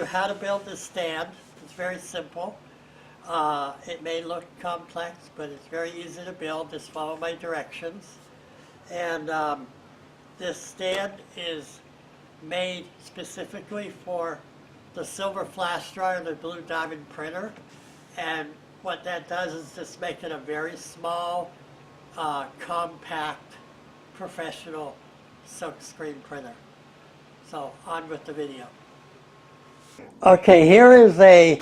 you how to build this stand. It's very simple. It may look complex, but it's very easy to build. Just follow my directions. And this stand is made specifically for the silver flash dryer and the blue diamond printer. And what that does is just make it a very small, compact, professional silkscreen printer. So on with the video. Okay, here is a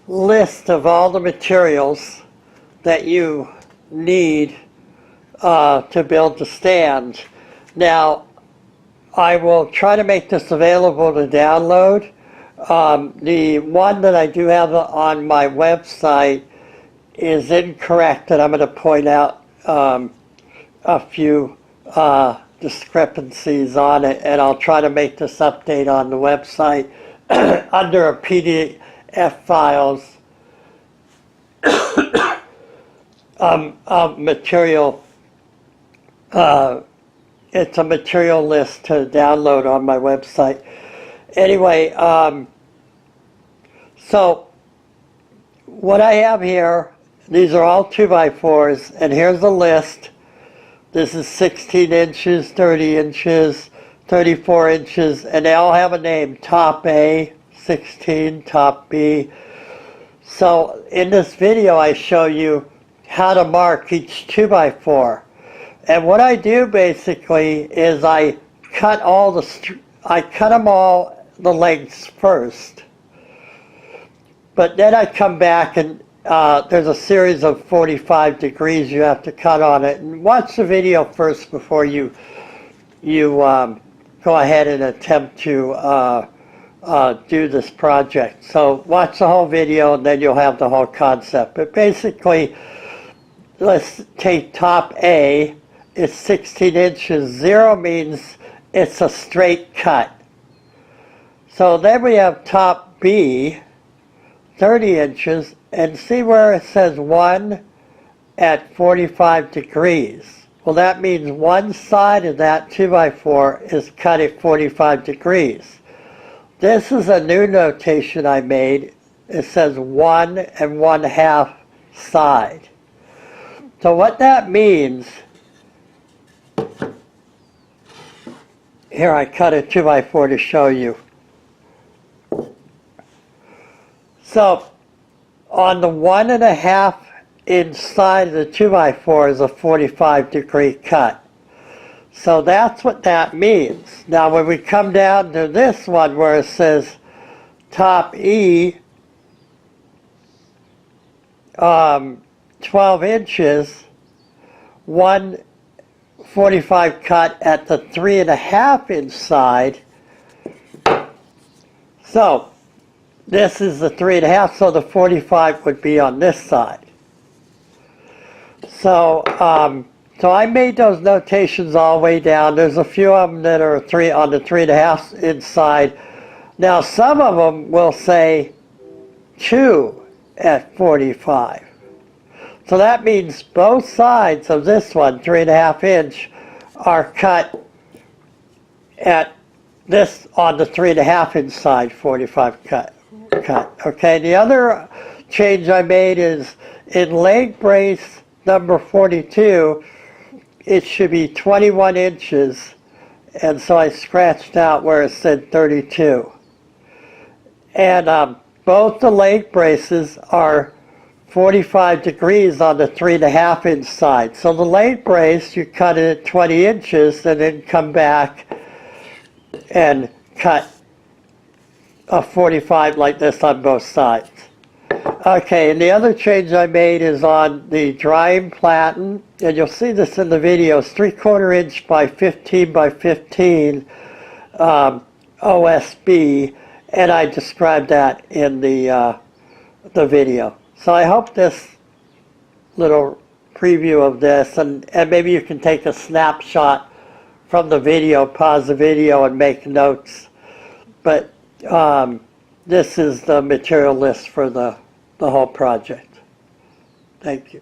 list of all the materials that you need to build the stand. Now, I will try to make this available to download. The one that I do have on my website is incorrect, and I'm going to point out a few discrepancies on it, and I'll try to make this update on the website under a PDF files material. It's a material list to download on my website. Anyway, so what I have here, these are all 2x4s, and here's a list. This is 16 inches, 30 inches, 34 inches, and they all have a name. Top A, 16, top B. So in this video I show you how to mark each 2x4. And what I do basically is I cut them all the lengths first. But then I come back and there's a series of 45 degrees you have to cut on it. And watch the video first before you go ahead and attempt to do this project. So watch the whole video and then you'll have the whole concept. But basically, let's take top A. It's 16 inches. 0 means it's a straight cut. So then we have top B, 30 inches, and see where it says 1 at 45 degrees. Well, that means one side of that 2x4 is cut at 45 degrees. This is a new notation I made. It says 1 1/2 side. So what that means, here I cut a 2x4 to show you. So on the 1 1/2 inside of the 2x4 is a 45 degree cut. So that's what that means. Now when we come down to this one where it says top E, 12 inches, 1/45 cut at the 3 1/2 inch side. So this is the 3 1/2, so the 45 would be on this side. So, so I made those notations all the way down. There's a few of them that are on the 3 1/2 inside. Now some of them will say 2 at 45. So that means both sides of this one, 3 1/2 inch, are cut at this on the 3 1/2 inch side, 45 cut. Okay, the other change I made is in leg brace number 42, it should be 21 inches, and so I scratched out where it said 32. And both the leg braces are 45 degrees on the 3 1/2 inch side. So the leg brace, you cut it at 20 inches and then come back and cut a 45 like this on both sides. Okay, and the other change I made is on the drying platen, and you'll see this in the video. It's 3/4 inch by 15 by 15 OSB, and I described that in the video. So I hope this little preview of this, and maybe you can take a snapshot from the video, pause the video, and make notes. But this is the material list for the whole project. Thank you.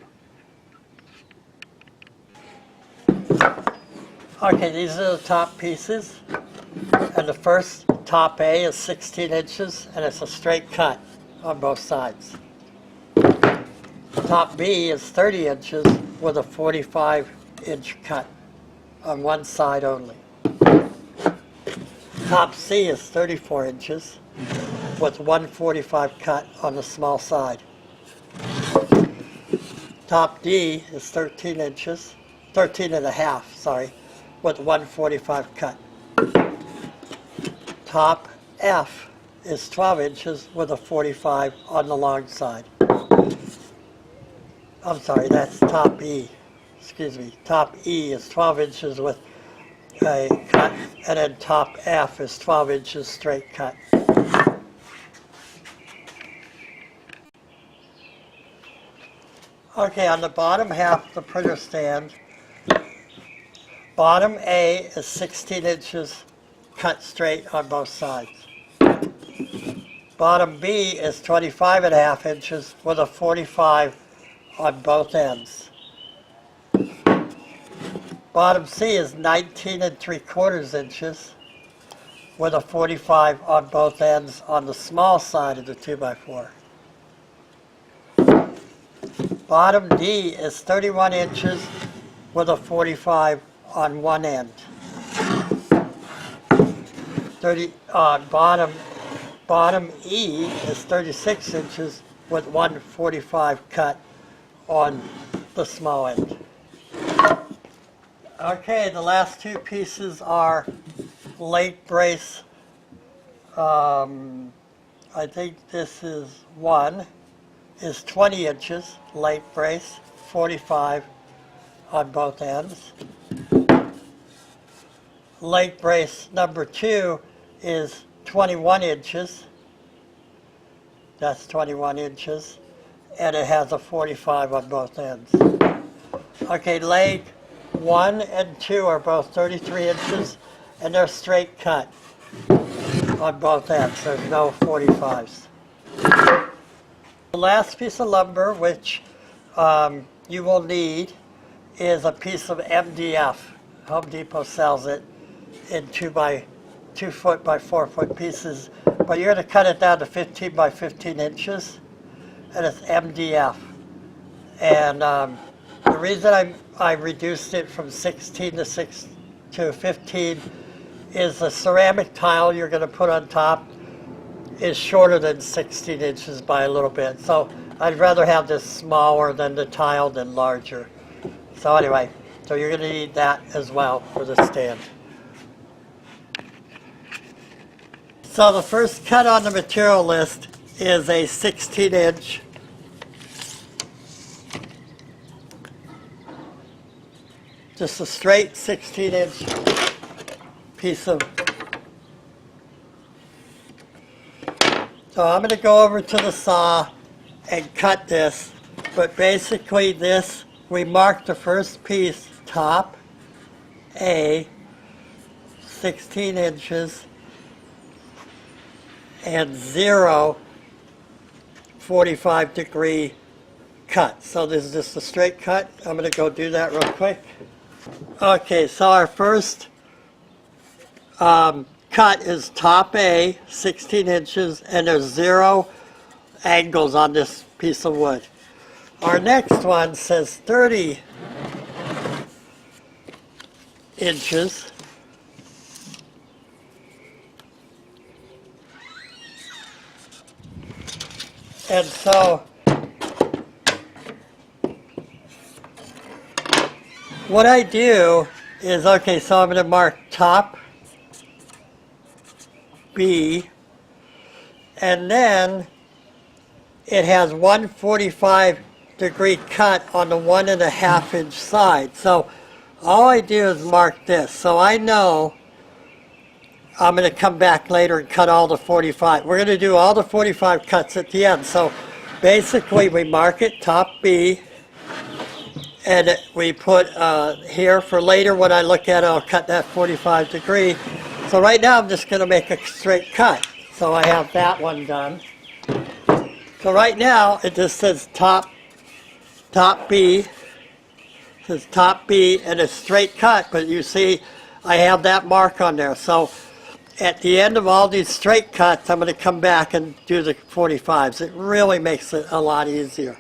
Okay, these are the top pieces. And the first top A is 16 inches and it's a straight cut on both sides. Top B is 30 inches with a 45-inch cut on one side only. Top C is 34 inches with 145 cut on the small side. Top D is 13 inches, 13 and a half, sorry, with 145 cut. Top F is 12 inches with a 45 on the long side. I'm sorry, that's top E. Excuse me. Top E is 12 inches with a cut, and then top F is 12 inches straight cut. Okay, on the bottom half of the printer stand, bottom A is 16 inches cut straight on both sides. Bottom B is 25 and a half inches with a 45 on both ends. Bottom C is 19 and 3/4 inches with a 45 on both ends on the small side of the 2x4. Bottom D is 31 inches with a 45 on one end. Bottom E is 36 inches with 145 cut on the small end. Okay, the last two pieces are leg brace. I think this is one. Is 20 inches leg brace, 45 on both ends. Leg brace number 2 is 21 inches. That's 21 inches. And it has a 45 on both ends. Okay, leg 1 and 2 are both 33 inches, and they're straight cut on both ends. There's no 45s. The last piece of lumber, which you will need, is a piece of MDF. Home Depot sells it in 2 foot by 4 foot pieces, but you're going to cut it down to 15 by 15 inches, and it's MDF. And the reason I reduced it from 16 to 15 is the ceramic tile you're going to put on top is shorter than 16 inches by a little bit. So I'd rather have this smaller than the tile than larger. So anyway, so you're going to need that as well for the stand. So the first cut on the material list is a 16-inch just a straight 16-inch piece of. So I'm going to go over to the saw and cut this, but basically this, we marked the first piece, top A, 16 inches, and 0 45-degree cut. So this is just a straight cut. I'm going to go do that real quick. Okay, so our first cut is top A, 16 inches, and there's 0 angles on this piece of wood. Our next one says 30 inches. And so what I do is, okay, so I'm going to mark top B, and then it has 145-degree cut on the 1.5-inch side. So all I do is mark this. So I know I'm going to come back later and cut all the 45. We're going to do all the 45 cuts at the end. So basically we mark it top B, and we put here for later when I look at it, I'll cut that 45-degree. So right now I'm just going to make a straight cut. So I have that one done. So right now it just says top B. It says top B and a straight cut, but you see I have that mark on there. So at the end of all these straight cuts, I'm going to come back and do the 45s. It really makes it a lot easier.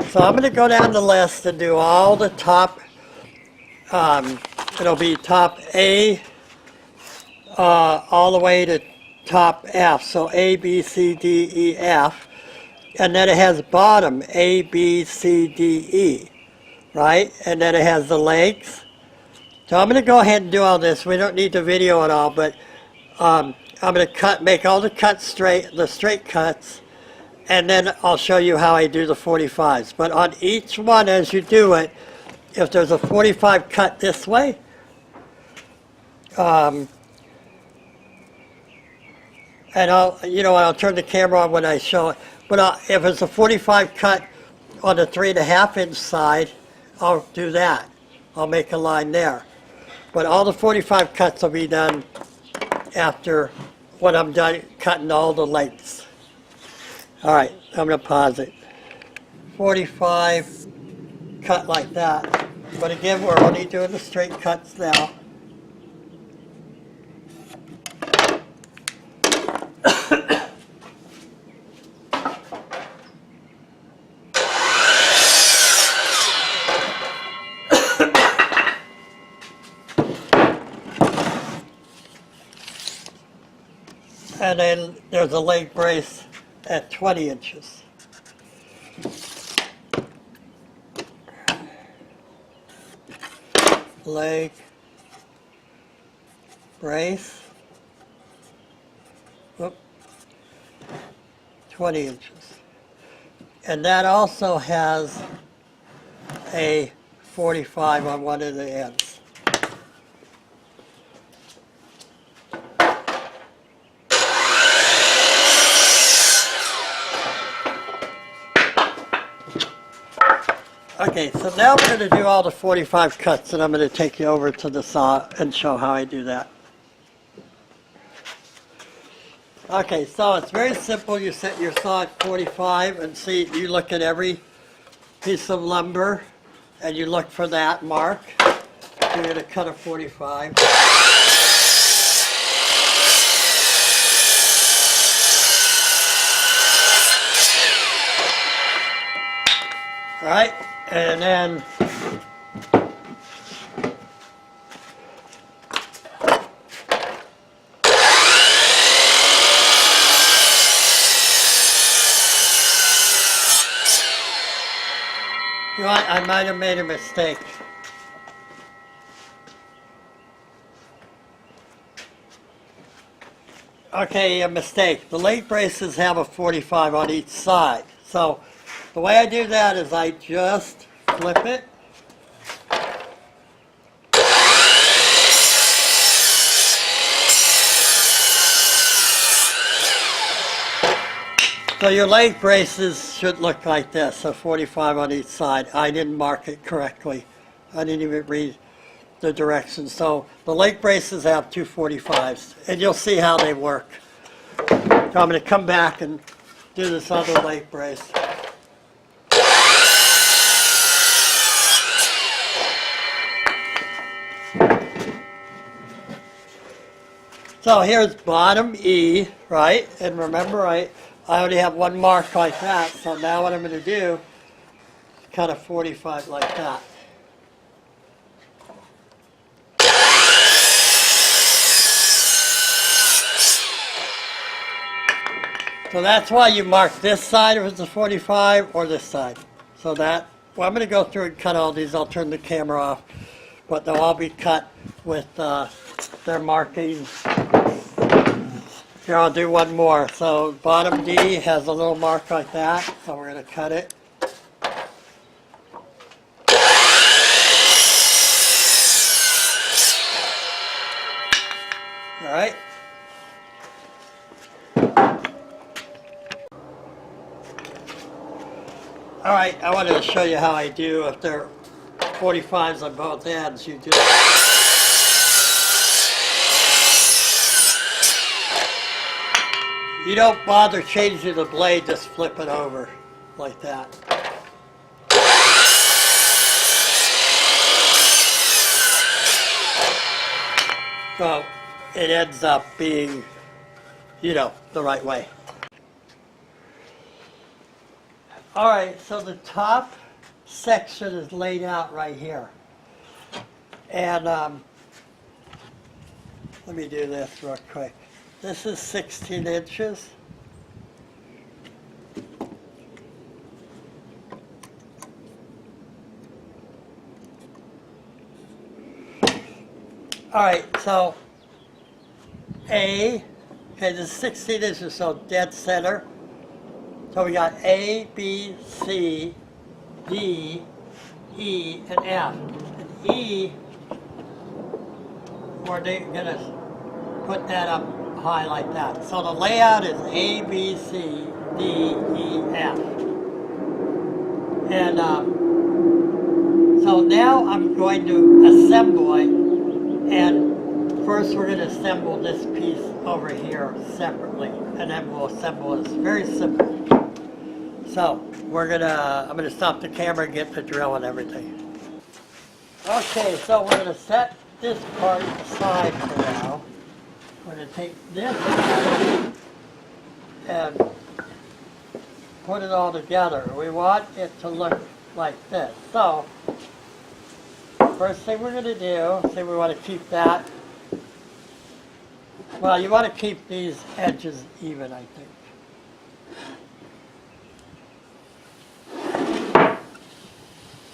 So I'm going to go down the list and do all the top, it'll be top A all the way to top F. So A, B, C, D, E, F. And then it has bottom A, B, C, D, E. Right? And then it has the legs. So I'm going to go ahead and do all this. We don't need to video it all, but I'm going to make all the cuts straight, the straight cuts, and then I'll show you how I do the 45s. But on each one as you do it, if there's a 45 cut this way, and I'll turn the camera on when I show it. But if it's a 45 cut on the 3.5 inch side, I'll do that. I'll make a line there. But all the 45 cuts will be done after when I'm done cutting all the lengths. All right, I'm going to pause it. 45 cut like that. But again, we're only doing the straight cuts now. And then there's a leg brace at 20 inches. Leg brace, 20 inches. And that also has a 45 on one of the ends. Okay, so now we're going to do all the 45 cuts, and I'm going to take you over to the saw and show how I do that. Okay, so it's very simple. You set your saw at 45 and see, you look at every piece of lumber and you look for that mark. You're going to cut a 45. All right, and then you know what, I might have made a mistake. Okay, a mistake. The leg braces have a 45 on each side. So the way I do that is I just flip it. So your leg braces should look like this, a 45 on each side. I didn't mark it correctly. I didn't even read the directions. So the leg braces have two 45s, and you'll see how they work. So I'm going to come back and do this other leg brace. So here's bottom E, right? And remember, I only have one mark like that. So now what I'm going to do is cut a 45 like that. So that's why you mark this side if it's a 45 or this side. So that, well, I'm going to go through and cut all these. I'll turn the camera off. But they'll all be cut with their markings. Here, I'll do one more. So bottom D has a little mark like that. So we're going to cut it. All right. All right, I wanted to show you how I do if they're 45s on both ends. You do. You don't bother changing the blade, just flip it over like that. So it ends up being, you know, the right way. All right, so the top section is laid out right here. And let me do this real quick. This is 16 inches. All right, so okay, this is 16 inches, so dead center. So we got A, B, C, D, E, and F. And E, we're gonna put that up high like that. So the layout is A, B, C, D, E, F. And so now I'm going to assemble it, and first we're going to assemble this piece over here separately, and then we'll assemble it. It's very simple. So I'm gonna stop the camera and get the drill and everything. Okay, so we're gonna set this part aside for now. We're going to take this and put it all together. We want it to look like this. So, first thing we're going to do, say we want to keep that, well, you want to keep these edges even, I think.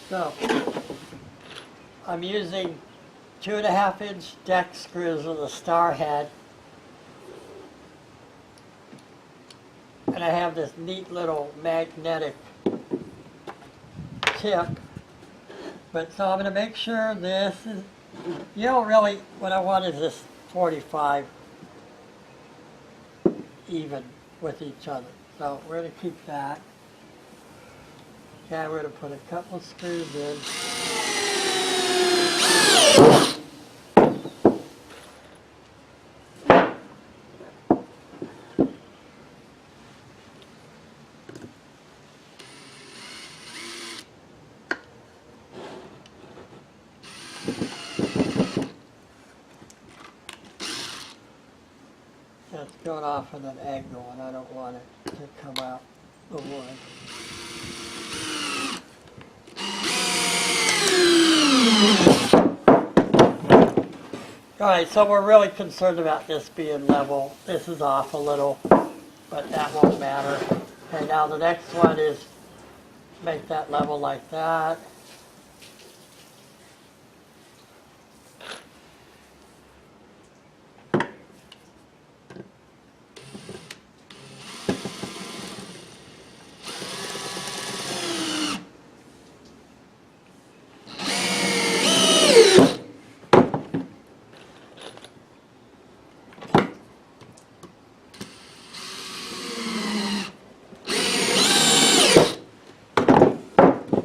So, I'm using 2.5-inch deck screws with a star head. And I have this neat little magnetic tip. But so I'm going to make sure this is, you know, really what I want is this 45 even with each other. So we're going to keep that. Okay, we're going to put a couple screws in. That's going off at an angle, and I don't want it to come out the wood. All right, so we're really concerned about this being level. This is off a little, but that won't matter. Okay, now the next one is make that level like that.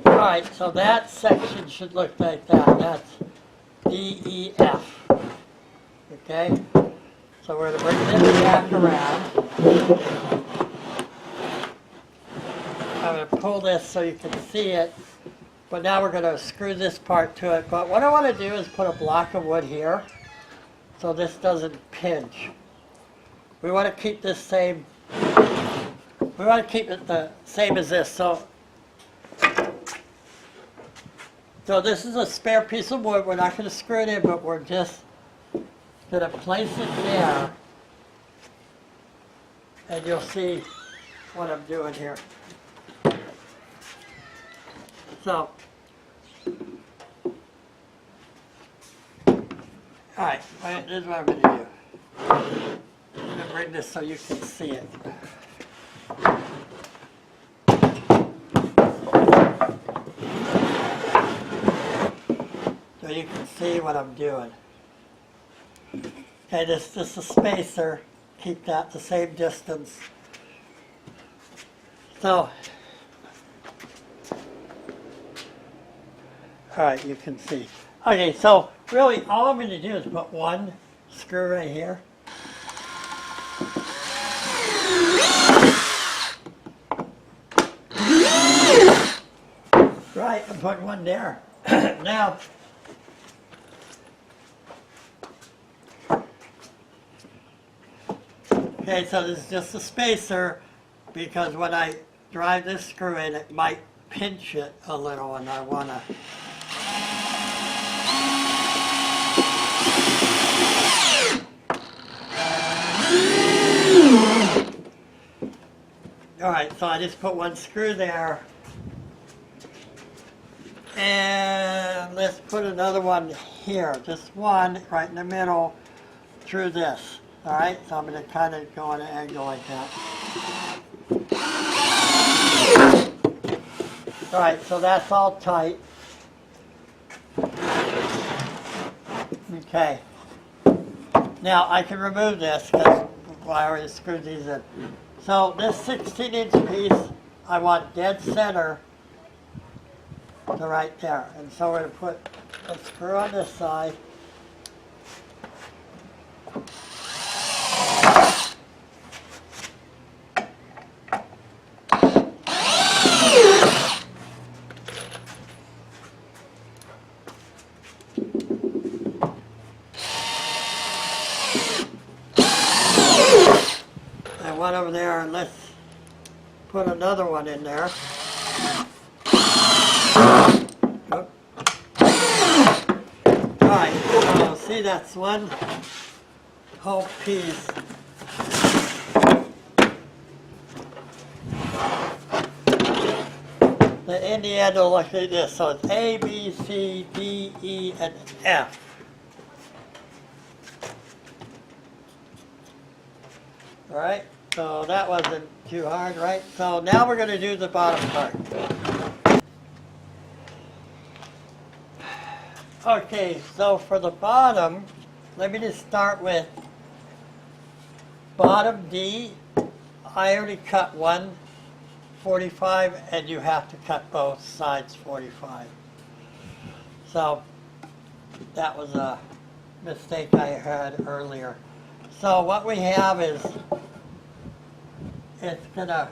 Alright, so that section should look like that. That's D, E, F. Okay? So we're going to bring this back around. I'm going to pull this so you can see it. But now we're going to screw this part to it. But what I want to do is put a block of wood here so this doesn't pinch. We want to keep this same, we want to keep it the same as this. So this is a spare piece of wood. We're not going to screw it in, but we're just going to place it there. And you'll see what I'm doing here. So, alright, this is what I'm going to do. I'm going to bring this so you can see it. So you can see what I'm doing. Okay, this is a spacer. Keep that the same distance. So, alright, you can see. Okay, so really all I'm going to do is put one screw right here. Right, I'm putting one there. Now, Okay, so this is just a spacer because when I drive this screw in, it might pinch it a little, and I want to. All right, so I just put one screw there, and let's put another one here, just one right in the middle through this. All right, so I'm going to kind of go on an angle like that. All right, so that's all tight. Okay. Now I can remove this because I already screwed these in. So this 16-inch piece, I want dead center to right there. And so we're going to put a screw on this side. One over there, and let's put another one in there. Oh. Alright, so see, that's one whole piece. In the end, it'll look like this. So it's A, B, C, D, E, and F. Alright. So that wasn't too hard, right? So now we're going to do the bottom part. Okay, so for the bottom, let me just start with bottom D. I already cut one 45, and you have to cut both sides 45. So that was a mistake I had earlier. So what we have is it's going to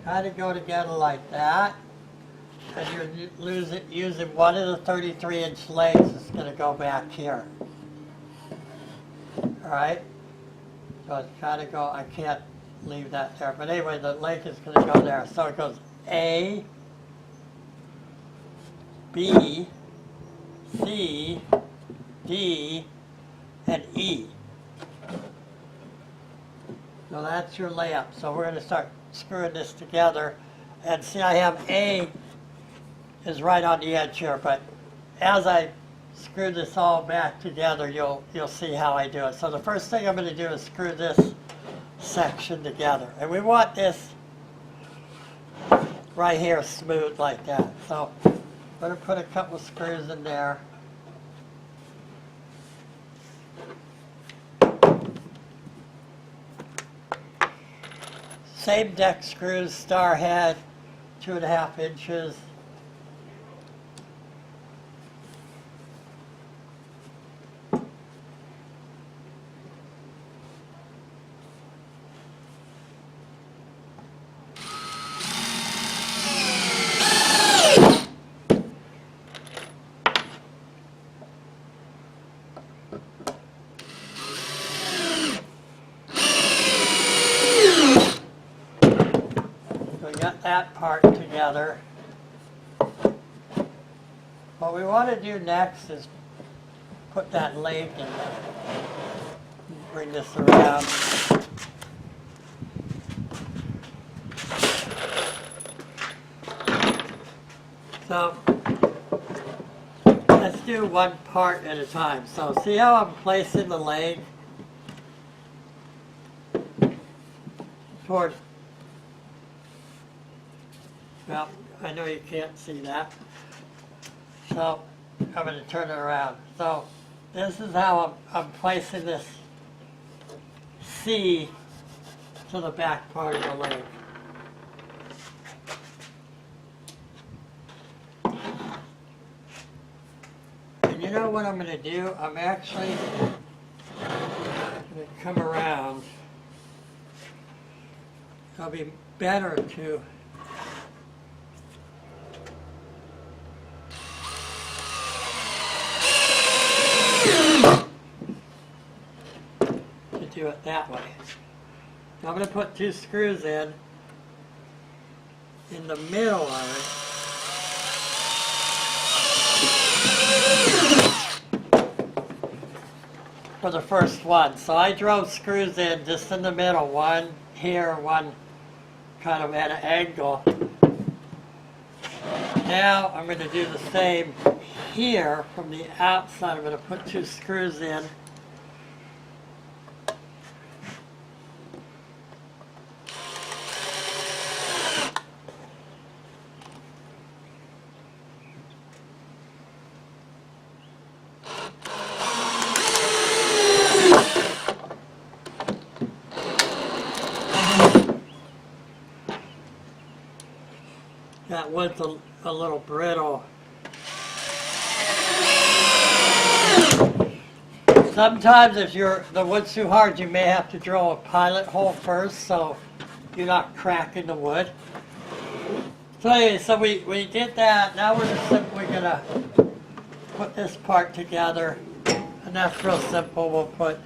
kind of go together like that, and you're using one of the 33-inch legs. It's going to go back here. All right? So it's kind of go, I can't leave that there. But anyway, the leg is going to go there. So it goes A, B, C, D, and E. So that's your layup. So we're going to start screwing this together. And see, I have A is right on the edge here, but as I screw this all back together, you'll see how I do it. So the first thing I'm going to do is screw this section together. And we want this right here smooth like that. So I'm going to put a couple of screws in there. Same deck screws, star head, 2.5 inches. Got that part together. What we want to do next is put that leg in there. Bring this around. So let's do one part at a time. So see how I'm placing the leg towards. Well, I know you can't see that. So I'm going to turn it around. So this is how I'm placing this C to the back part of the leg. And you know what I'm going to do? I'm actually going to come around. It'll be better to do it that way. Now I'm going to put 2 screws in the middle of it. For the first one. So I drove screws in just in the middle, one here, one kind of at an angle. Now I'm going to do the same here from the outside. I'm going to put 2 screws in. That wood's a little brittle. Sometimes if the wood's too hard, you may have to drill a pilot hole first so you're not cracking the wood. So anyway, so we did that. Now we're just simply going to put this part together. And that's real simple. We'll put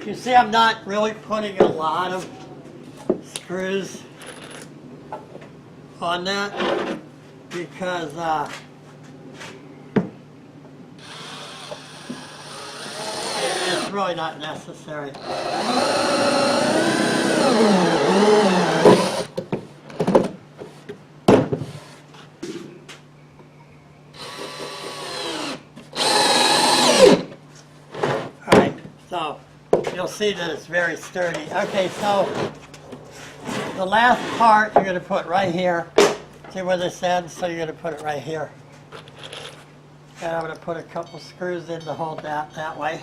you see, I'm not really putting a lot of screws on that because it's really not necessary. Alright, so you'll see that it's very sturdy. Okay, so the last part you're going to put right here. See where this ends? So you're going to put it right here. And I'm going to put a couple screws in to hold that way.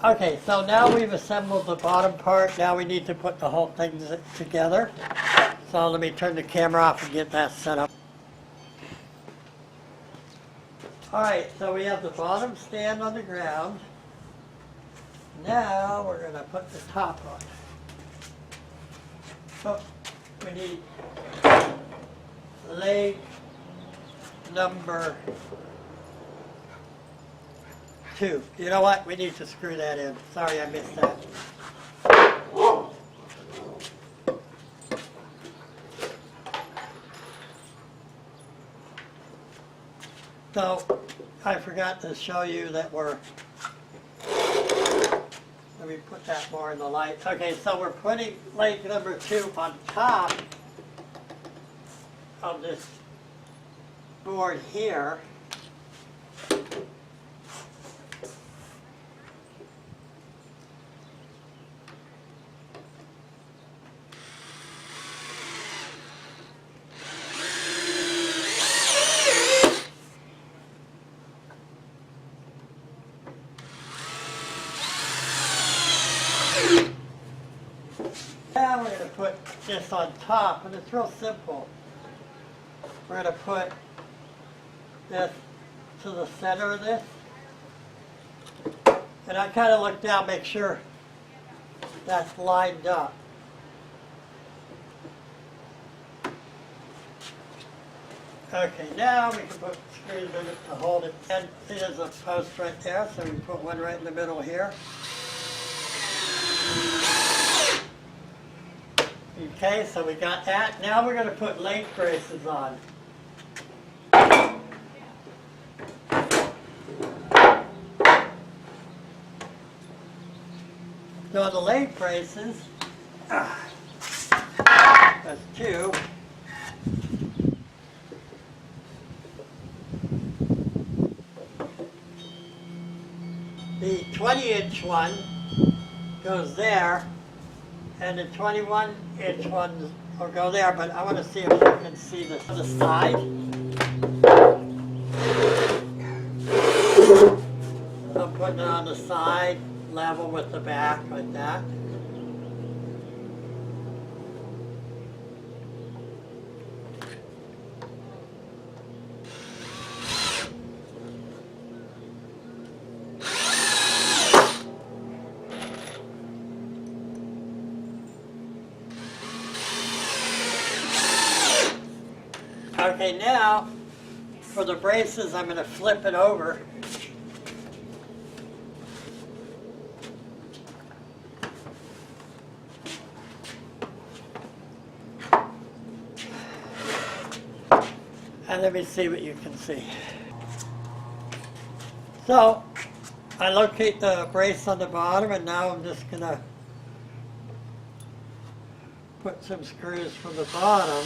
Okay, so now we've assembled the bottom part. Now we need to put the whole thing together. So let me turn the camera off and get that set up. Alright, so we have the bottom stand on the ground. Now we're going to put the top on. So we need leg number 2. You know what? We need to screw that in. Sorry I missed that. So I forgot to show you that let me put that more in the light. Okay, so we're putting leg number 2 on top of this board here. Now we're going to put this on top, and it's real simple. We're going to put this to the center of this. And I kind of look down, make sure that's lined up. Okay, now we can put screws in it to hold it. And there's a post right there, so we put one right in the middle here. Okay, so we got that. Now we're going to put link braces on. So the link braces, that's 2. The 20-inch one goes there, and the 21-inch one will go there, but I want to see if you can see the side. I'll put putting it on the side, level with the back, like that. Okay, now for the braces, I'm going to flip it over. And let me see what you can see. So, I locate the brace on the bottom, and now I'm just going to put some screws from the bottom.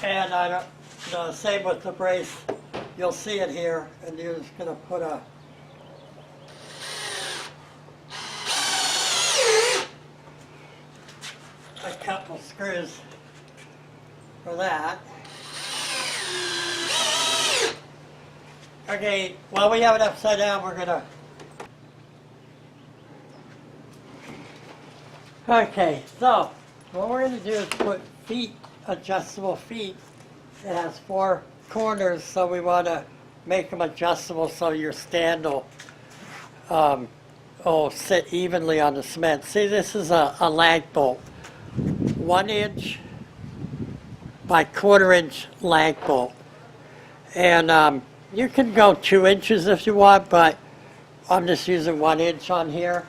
And I don't, the same with the brace, you'll see it here, and you're just going to put a couple screws for that. Okay, while we have it upside down, we're going to... Okay, so what we're going to do is put feet, adjustable feet. It has 4 corners, so we want to make them adjustable so your stand will sit evenly on the cement. See, this is a lag bolt. 1 inch by 1/4 inch lag bolt. And you can go 2 inches if you want, but I'm just using 1 inch on here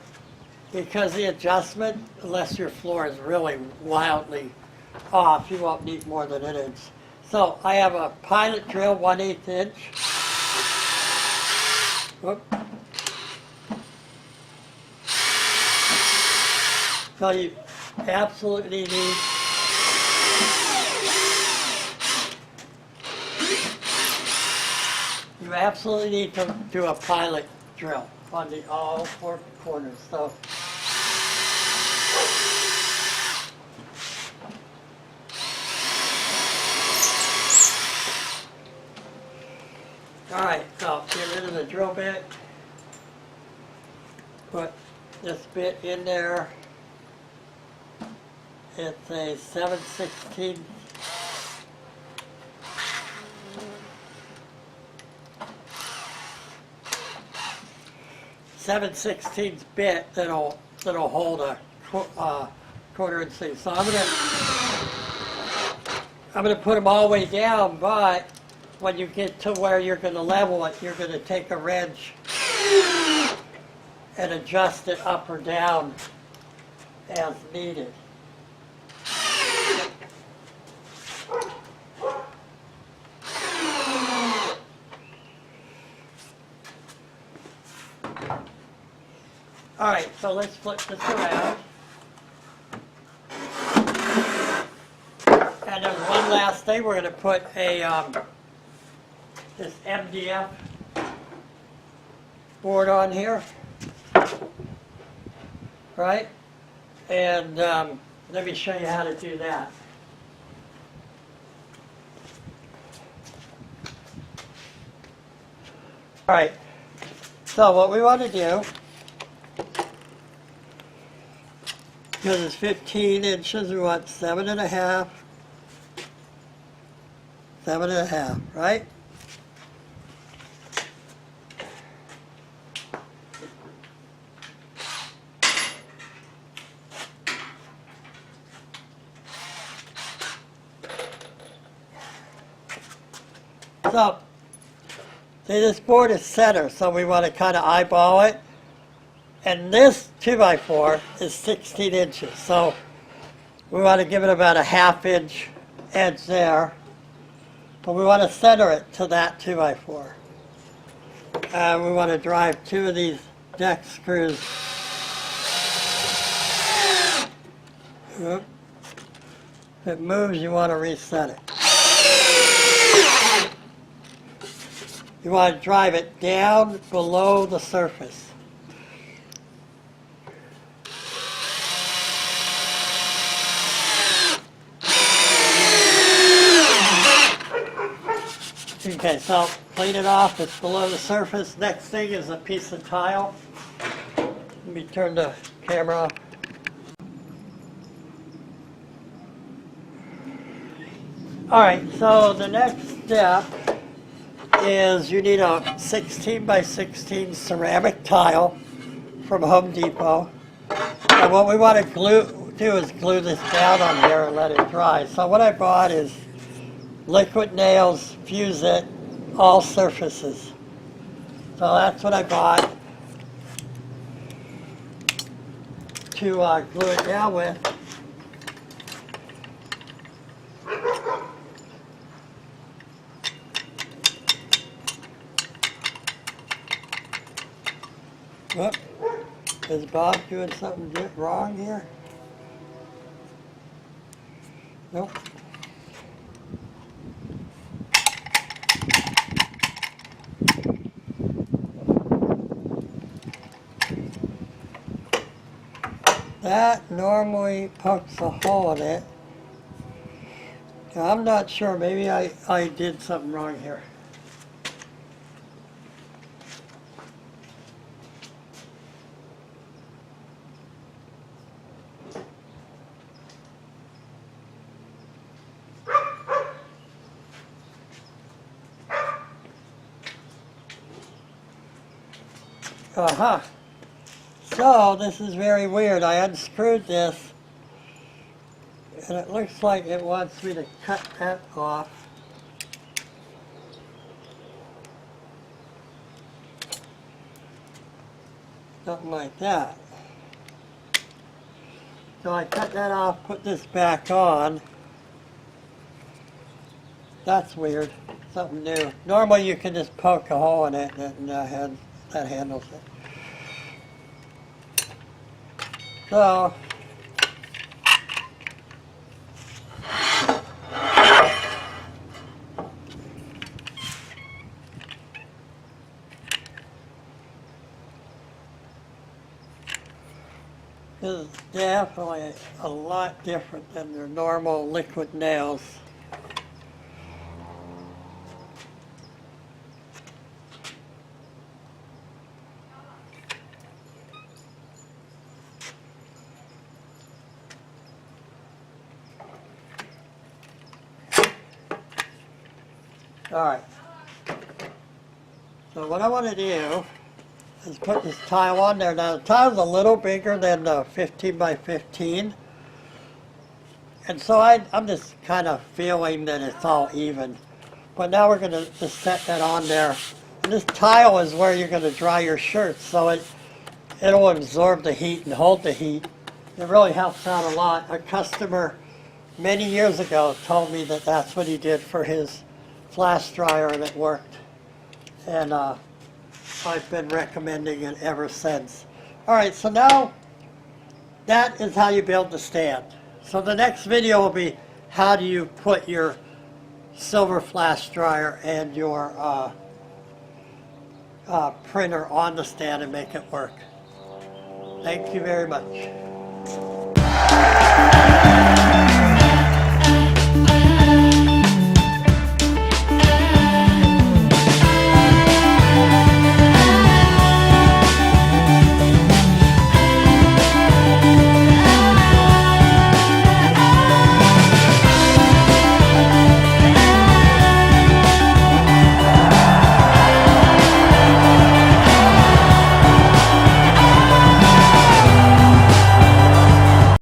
because the adjustment, unless your floor is really wildly off, you won't need more than 1 inch. So I have a pilot drill, 1/8 inch. Whoop. So you absolutely need to do a pilot drill on all 4 corners. So all right, so get rid of the drill bit. Put this bit in there. It's a 7/16. bit that'll hold a 1/4 inch thing. So I'm gonna put them all the way down, but when you get to where you're gonna level it, you're gonna take a wrench and adjust it up or down as needed. All right, so let's flip this around. And then one last thing, we're going to put a this MDF board on here, right? And let me show you how to do that. All right, so what we want to do, because it's 15 inches, we want 7.5, 7.5, right? So, see, this board is center, so we want to kind of eyeball it. And this 2x4 is 16 inches, so we want to give it about a 1/2 inch edge there. But we want to center it to that 2x4. And we want to drive 2 of these deck screws. If it moves, you want to reset it. You want to drive it down below the surface. Okay, so clean it off. It's below the surface. Next thing is a piece of tile. Let me turn the camera off. All right, so the next step is you need a 16 by 16 ceramic tile from Home Depot. And what we want to do is glue this down on here and let it dry. So what I bought is liquid nails, fuse it, all surfaces. So that's what I bought to glue it down with. Whoop. Is Bob doing something wrong here? Nope. That normally pokes a hole in it. Now, I'm not sure. Maybe I did something wrong here. Uh-huh. So, this is very weird. I unscrewed this, and it looks like it wants me to cut that off. Something like that. So I cut that off, put this back on. That's weird. Something new. Normally you can just poke a hole in it and that handles it. So, this is definitely a lot different than your normal liquid nails. All right. So what I want to do is put this tile on there. Now the tile's a little bigger than the 15 by 15. And so I'm just kind of feeling that it's all even. But now we're going to just set that on there. And this tile is where you're going to dry your shirts, so it'll absorb the heat and hold the heat. It really helps out a lot. A customer many years ago told me that that's what he did for his flash dryer, and it worked. And I've been recommending it ever since. All right, so now that is how you build the stand. So the next video will be how do you put your silver flash dryer and your printer on the stand and make it work. Thank you very much.